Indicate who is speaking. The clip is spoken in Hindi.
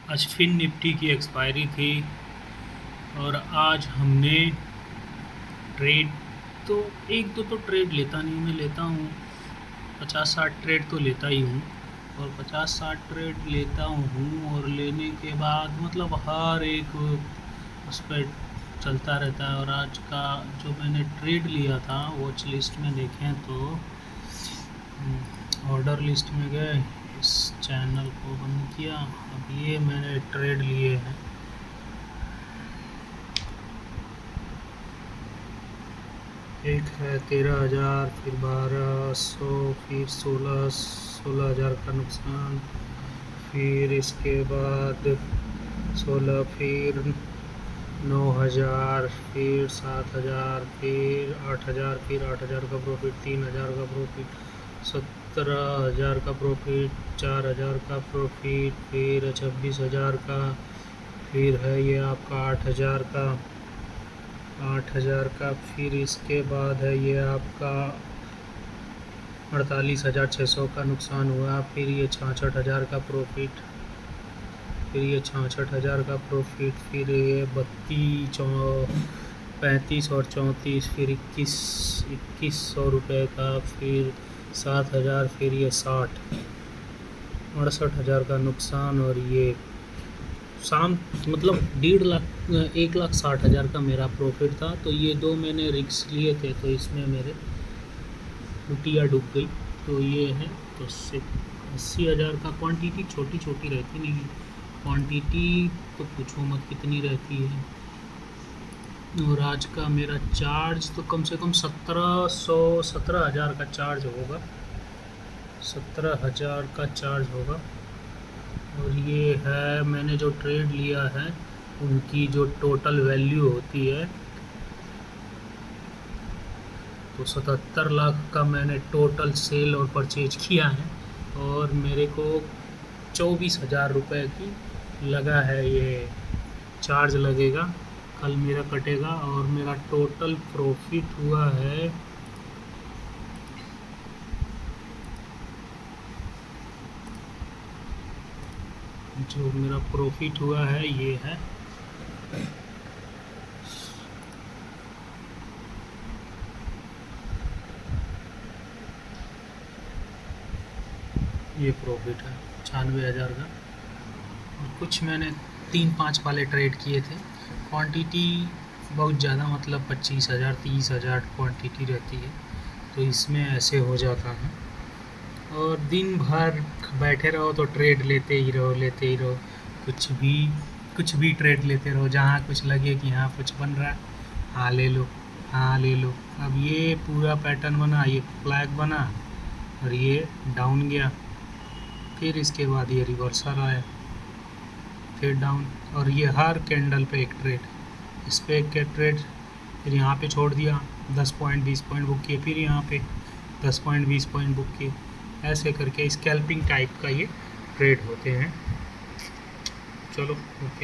Speaker 1: आज फिन निफ्टी की एक्सपायरी थी और आज हमने ट्रेड तो एक दो तो ट्रेड लेता नहीं, मैं लेता हूँ 50-60 ट्रेड तो लेता ही हूँ। और 50-60 ट्रेड लेता हूँ और लेने के बाद मतलब हर एक उस पर चलता रहता है। और आज का जो मैंने ट्रेड लिया था वॉच लिस्ट में देखें तो ऑर्डर लिस्ट में गए, इस चैनल को बंद किया। अब ये मैंने ट्रेड लिए हैं, एक है 13,000, फिर 1,200, फिर 16,000 का नुकसान, फिर इसके बाद 16, फिर 9,000, फिर 7,000, फिर 8,000, फिर 8,000 का प्रॉफिट, 3,000 का प्रॉफिट, 17,000 का प्रॉफिट, 4,000 का प्रॉफिट, फिर 26,000 का, फिर है ये आपका 8,000 का, फिर इसके बाद है ये आपका 48,600 का नुकसान हुआ, फिर ये 66,000 का प्रॉफिट, फिर ये 66,000 का प्रॉफिट, फिर ये 35 और 34, फिर 2100 रुपये का, फिर 7,000, फिर ये 68,000 का नुकसान। और ये मतलब 1,60,000 का मेरा प्रॉफिट था। तो ये दो मैंने रिस्क लिए थे तो इसमें मेरे लुटिया डूब गई। तो ये है तो 80,000 का। क्वांटिटी छोटी छोटी रहती नहीं, क्वांटिटी तो पूछो मत कितनी रहती है। और आज का मेरा चार्ज तो कम से कम 17,000 का चार्ज होगा, 17,000 का चार्ज होगा। और ये है मैंने जो ट्रेड लिया है उनकी जो टोटल वैल्यू होती है तो 77 लाख का मैंने टोटल सेल और परचेज किया है। और मेरे को 24,000 रुपये की लगा है, ये चार्ज लगेगा, कल मेरा कटेगा। और मेरा टोटल प्रॉफिट हुआ है जो मेरा प्रॉफिट हुआ है ये है ये प्रॉफिट है 96,000 का। और कुछ मैंने 3-5 वाले ट्रेड किए थे। क्वांटिटी बहुत ज़्यादा मतलब 25,000 30,000 क्वांटिटी रहती है तो इसमें ऐसे हो जाता है। और दिन भर बैठे रहो तो ट्रेड लेते ही रहो, कुछ भी ट्रेड लेते रहो। जहाँ कुछ लगे कि हाँ कुछ बन रहा है, हाँ ले लो, हाँ ले लो। अब ये पूरा पैटर्न बना, ये फ्लैग बना और ये डाउन गया, फिर इसके बाद ये रिवर्सल आया, फिर डाउन। और ये हर कैंडल पे एक ट्रेड, इस पे एक ट्रेड, फिर यहाँ पे छोड़ दिया, 10 पॉइंट 20 पॉइंट बुक किए, फिर यहाँ पे 10 पॉइंट 20 पॉइंट बुक किए। ऐसे करके स्कैल्पिंग टाइप का ये ट्रेड होते हैं। चलो ओके।